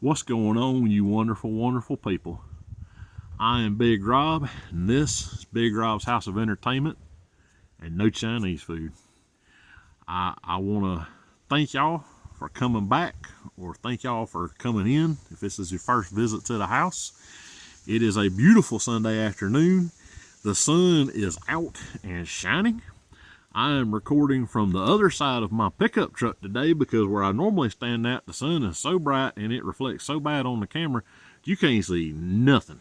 What's going on, you wonderful, wonderful people? I am Big Rob, and this is Big Rob's House of Entertainment and no Chinese food. I want to thank y'all for coming back, or thank y'all for coming in if this is your first visit to the house. It is a beautiful Sunday afternoon. The sun is out and shining. I am recording from the other side of my pickup truck today because where I normally stand at, the sun is so bright and it reflects so bad on the camera, you can't see nothing.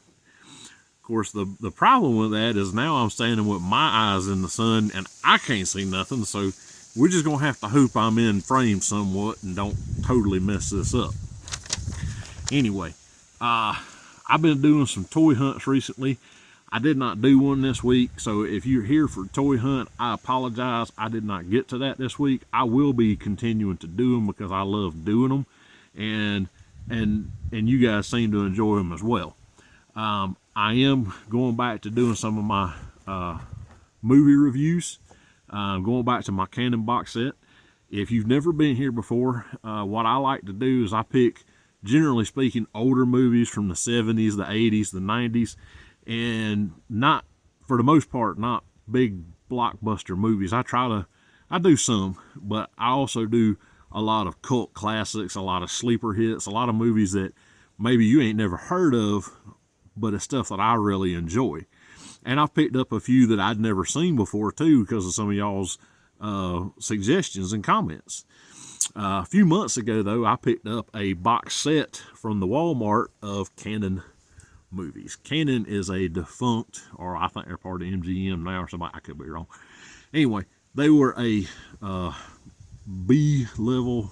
Of course, the problem with that is now I'm standing with my eyes in the sun and I can't see nothing, so we're just going to have to hope I'm in frame somewhat and don't totally mess this up. Anyway, I've been doing some toy hunts recently. I did not do one this week, so if you're here for toy hunt, I apologize. I did not get to that this week. I will be continuing to do them because I love doing them, and you guys seem to enjoy them as well. I am going back to doing some of my movie reviews. Going back to my Canon box set. If you've never been here before, what I like to do is I pick, generally speaking, older movies from the 70s, the 80s, the 90s, and not, for the most part, not big blockbuster movies. I do some, but I also do a lot of cult classics, a lot of sleeper hits, a lot of movies that maybe you ain't never heard of, but it's stuff that I really enjoy. And I've picked up a few that I'd never seen before too because of some of y'all's suggestions and comments. A few months ago though, I picked up a box set from the Walmart of Canon movies. Canon is a defunct, or I think they're part of MGM now or something. I could be wrong. Anyway, they were a B-level,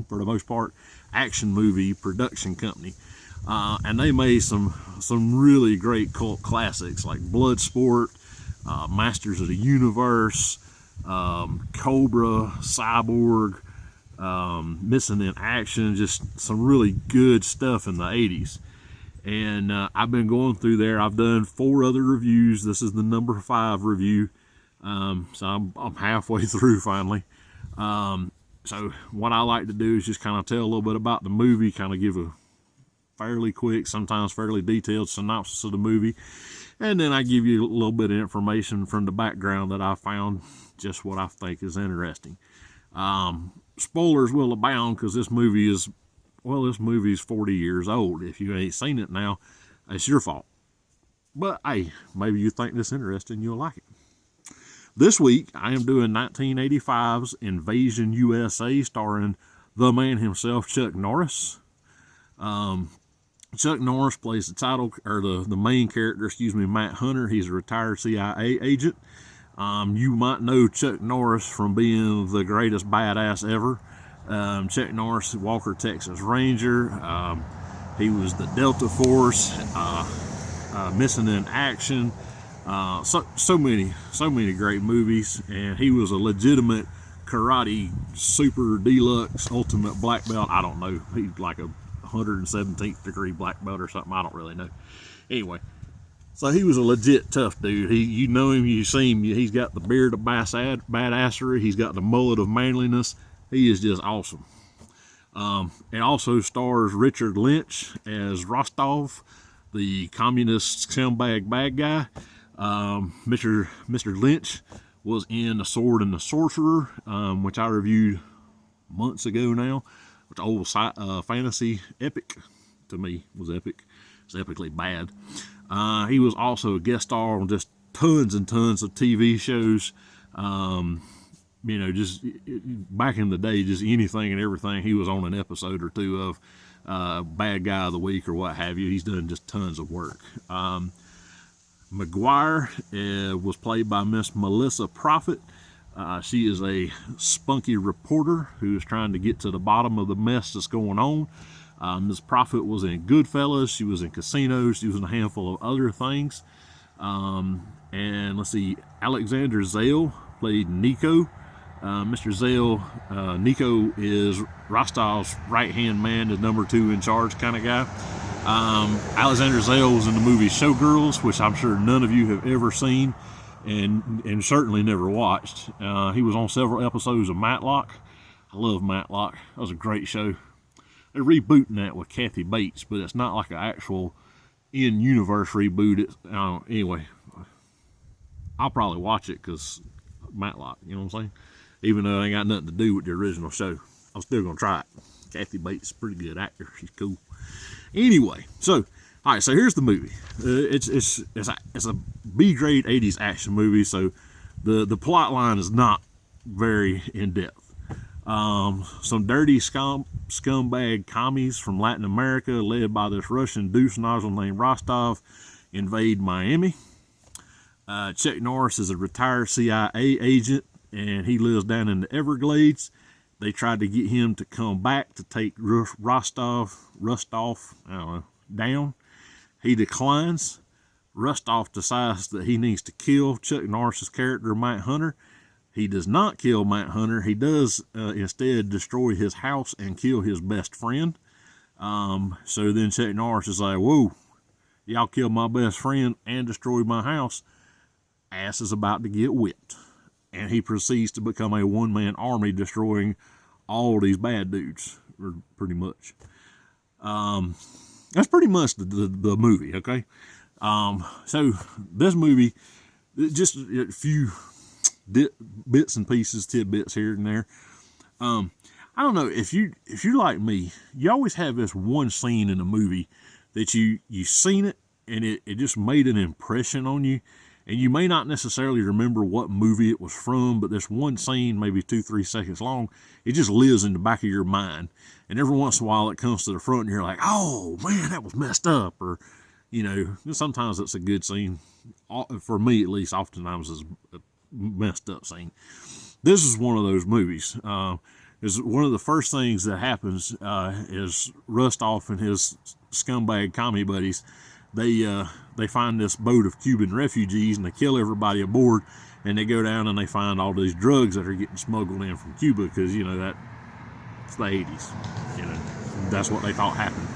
for the most part, action movie production company. And they made some really great cult classics like Bloodsport, Masters of the Universe, Cobra, Cyborg, Missing in Action, just some really good stuff in the 80s. And I've been going through there. I've done 4 other reviews. This is the number 5 review. So I'm halfway through finally. So what I like to do is just kind of tell a little bit about the movie, kind of give a fairly quick, sometimes fairly detailed synopsis of the movie. And then I give you a little bit of information from the background that I found, just what I think is interesting. Spoilers will abound because this movie is 40 years old. If you ain't seen it now, it's your fault. But hey, maybe you think this interesting, you'll like it. This week, I am doing 1985's Invasion U.S.A. starring the man himself, Chuck Norris. Chuck Norris plays the main character, Matt Hunter. He's a retired CIA agent. You might know Chuck Norris from being the greatest badass ever. Chuck Norris, Walker, Texas Ranger. He was the Delta Force, Missing in Action. So many great movies, and he was a legitimate karate super deluxe ultimate black belt. I don't know, he's like a 117th degree black belt or something. I don't really know. Anyway, so he was a legit tough dude. You know him, you see him. He's got the beard of badassery. He's got the mullet of manliness. He is just awesome. It also stars Richard Lynch as Rostov, the communist scumbag bad guy. Mr. Lynch was in The Sword and the Sorcerer, which I reviewed months ago now. Which old fantasy epic, to me, was epic. It's epically bad. He was also a guest star on just tons and tons of TV shows. Just back in the day, just anything and everything. He was on an episode or two of Bad Guy of the Week or what have you. He's done just tons of work. McGuire was played by Miss Melissa Prophet. She is a spunky reporter who is trying to get to the bottom of the mess that's going on. Ms. Prophet was in Goodfellas. She was in Casino. She was in a handful of other things. And let's see, Alexander Zale played Nico. Mr. Zale, Nico is Rostov's right-hand man, the number 2 in charge kind of guy. Alexander Zale was in the movie Showgirls, which I'm sure none of you have ever seen and certainly never watched. He was on several episodes of Matlock. I love Matlock. That was a great show. they're rebooting that with Kathy Bates, but it's not like an actual in-universe reboot. It's, anyway, I'll probably watch it because Matlock, you know what I'm saying? Even though it ain't got nothing to do with the original show, I'm still gonna try it. Kathy Bates is a pretty good actor. She's cool. Anyway, so all right, so here's the movie. It's a B-grade 80s action movie, so the plot line is not very in depth. Some dirty scumbag commies from Latin America, led by this Russian deuce nozzle named Rostov, invade Miami. Chuck Norris is a retired CIA agent, and he lives down in the Everglades. They tried to get him to come back to take Rostov, I don't know, down. He declines. Rostov decides that he needs to kill Chuck Norris's character, Matt Hunter. He does not kill Matt Hunter. He does instead destroy his house and kill his best friend. So then Chuck Norris is like, whoa, y'all killed my best friend and destroyed my house. Ass is about to get whipped. And he proceeds to become a one-man army, destroying all these bad dudes, pretty much. That's pretty much the movie, okay? So this movie, just a few bits and pieces, tidbits here and there. I don't know, if you like me, you always have this one scene in a movie that you seen it and it just made an impression on you, and you may not necessarily remember what movie it was from, but this one scene, maybe 2-3 seconds long, it just lives in the back of your mind, and every once in a while it comes to the front and you're like, oh man, that was messed up, or you know, sometimes it's a good scene. For me at least, oftentimes it's a messed up scene. This is one of those movies. Is one of the first things that happens is Rostov and his scumbag commie buddies, they find this boat of Cuban refugees and they kill everybody aboard, and they go down and they find all these drugs that are getting smuggled in from Cuba, because you know it's the 80s, you know, that's what they thought happened.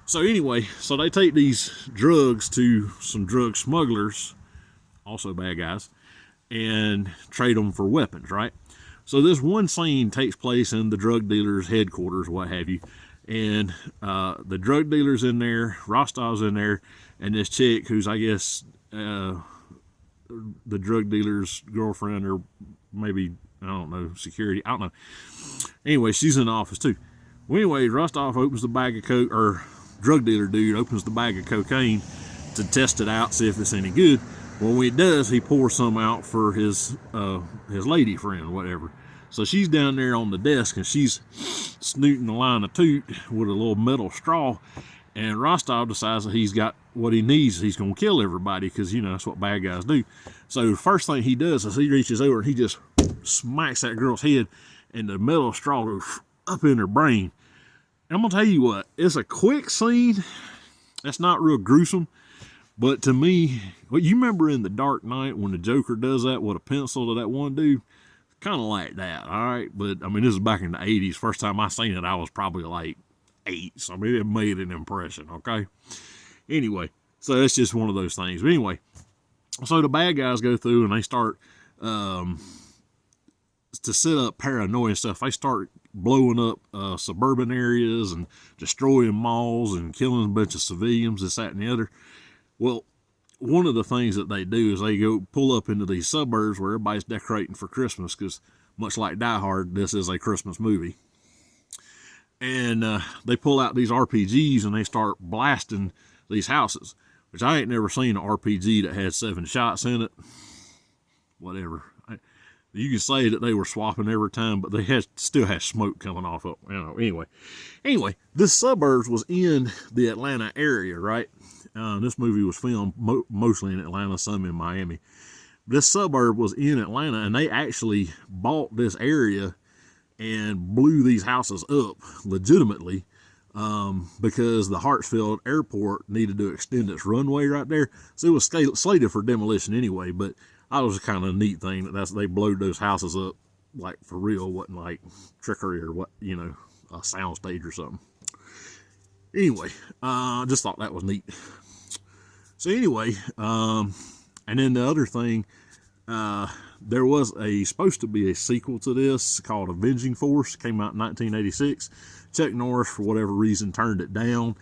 So they take these drugs to some drug smugglers, also bad guys, and trade them for weapons, right? So this one scene takes place in the drug dealer's headquarters, what have you, and the drug dealer's in there, Rostov's in there, and this chick who's, I guess, the drug dealer's girlfriend, or maybe, I don't know, security, I don't know. Anyway, she's in the office too. Well, anyway, Rostov opens the bag of coke, or drug dealer dude opens the bag of cocaine to test it out, see if it's any good. Well, when he does, he pours some out for his lady friend, whatever. So she's down there on the desk and she's snooting a line of toot with a little metal straw. And Rostov decides that he's got what he needs. He's going to kill everybody because, you know, that's what bad guys do. So the first thing he does is he reaches over and he just smacks that girl's head, and the metal straw goes up in her brain. And I'm going to tell you what, it's a quick scene. That's not real gruesome. But to me, well, you remember in The Dark Knight when the Joker does that with a pencil to that one dude? Kind of like that, all right? But, I mean, this is back in the 80s. First time I seen it, I was probably like 8. So, I mean, it made an impression, okay? Anyway, so that's just one of those things. But anyway, so the bad guys go through and they start to set up Paranoia and stuff. They start blowing up suburban areas and destroying malls and killing a bunch of civilians, this, that, and the other. Well, one of the things that they do is they go pull up into these suburbs where everybody's decorating for Christmas, because much like Die Hard, this is a Christmas movie. And they pull out these RPGs and they start blasting these houses, which I ain't never seen an RPG that had 7 shots in it. Whatever. You can say that they were swapping every time, but they still had smoke coming off of, you know. Anyway, this suburbs was in the Atlanta area, right? This movie was filmed mostly in Atlanta, some in Miami. This suburb was in Atlanta, and they actually bought this area and blew these houses up legitimately, because the Hartsfield Airport needed to extend its runway right there. So it was slated for demolition anyway, but that was kind of a neat thing that they blowed those houses up, like for real, wasn't like trickery or what, you know, a soundstage or something. Anyway, I just thought that was neat. So anyway, and then the other thing, There was supposed to be a sequel to this called Avenging Force. Came out in 1986. Chuck Norris, for whatever reason, turned it down.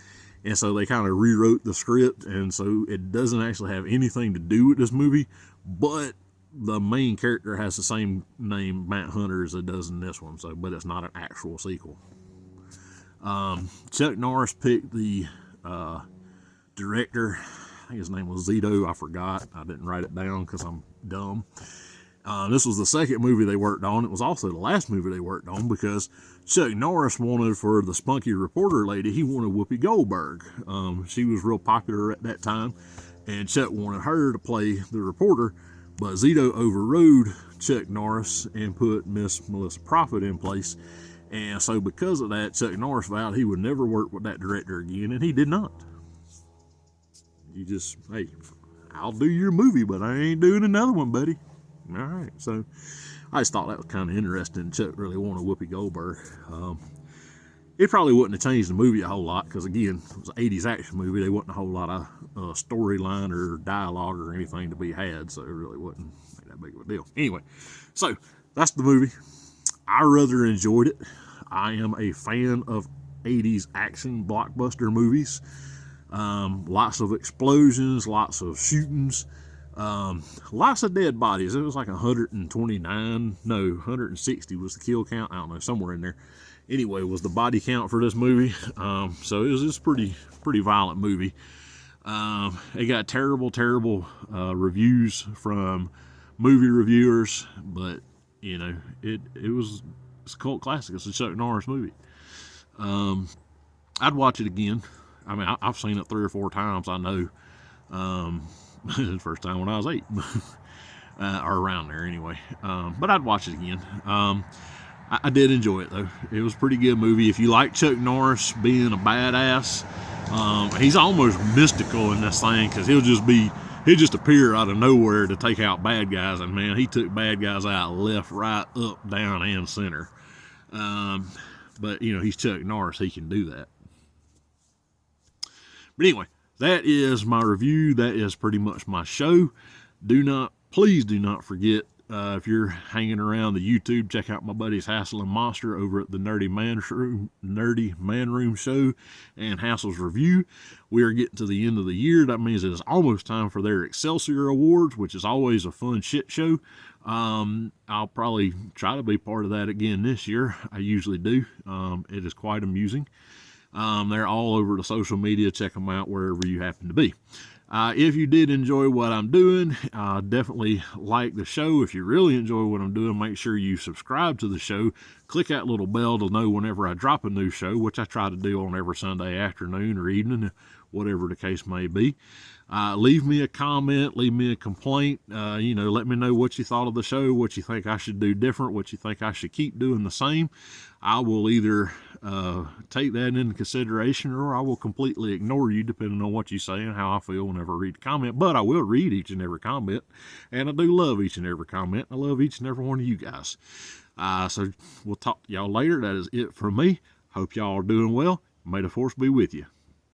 And so they kind of rewrote the script. And so it doesn't actually have anything to do with this movie. But the main character has the same name, Matt Hunter, as it does in this one. So, but it's not an actual sequel. Chuck Norris picked the director. I think his name was Zito. I forgot. I didn't write it down because I'm dumb. This was the second movie they worked on. It was also the last movie they worked on because Chuck Norris wanted, for the spunky reporter lady, he wanted Whoopi Goldberg. She was real popular at that time, and Chuck wanted her to play the reporter, but Zito overrode Chuck Norris and put Miss Melissa Prophet in place. And so because of that, Chuck Norris vowed he would never work with that director again, and he did not. You just, hey, I'll do your movie, but I ain't doing another one, buddy. All right, so I just thought that was kind of interesting. Chuck really wanted Whoopi Goldberg. It probably wouldn't have changed the movie a whole lot because, again, it was an 80s action movie. There wasn't a whole lot of storyline or dialogue or anything to be had, so it really wasn't that big of a deal. Anyway, so that's the movie. I rather enjoyed it. I am a fan of 80s action blockbuster movies. Lots of explosions, lots of shootings, lots of dead bodies. It was like 160 was the kill count. I don't know, somewhere in there. Anyway, was the body count for this movie. So it was just pretty violent movie. It got terrible reviews from movie reviewers, but you know, it's a cult classic. It's a Chuck Norris movie. I'd watch it again. I mean, I've seen it 3 or 4 times, I know. The first time when I was 8. Or around there, anyway. But I'd watch it again. I did enjoy it, though. It was a pretty good movie. If you like Chuck Norris being a badass, he's almost mystical in this thing, because he'll just appear out of nowhere to take out bad guys. And, man, he took bad guys out left, right, up, down, and center. But, you know, he's Chuck Norris. He can do that. But anyway, that is my review. That is pretty much my show. Please do not forget, if you're hanging around the YouTube, check out my buddies Hassel and Monster over at the Nerdy Man Room Show and Hassel's Review. We are getting to the end of the year. That means it is almost time for their Excelsior Awards, which is always a fun shit show. I'll probably try to be part of that again this year. I usually do. It is quite amusing. They're all over the social media. Check them out wherever you happen to be. If you did enjoy what I'm doing, definitely like the show. If you really enjoy what I'm doing, make sure you subscribe to the show. Click that little bell to know whenever I drop a new show, which I try to do on every Sunday afternoon or evening, whatever the case may be. Leave me a comment, leave me a complaint. Let me know what you thought of the show, what you think I should do different, what you think I should keep doing the same. I will either take that into consideration, or I will completely ignore you, depending on what you say and how I feel whenever I read the comment. But I will read each and every comment, and I do love each and every comment. I love each and every one of you guys. So we'll talk to y'all later. That is it from me. Hope y'all are doing well. May the force be with you.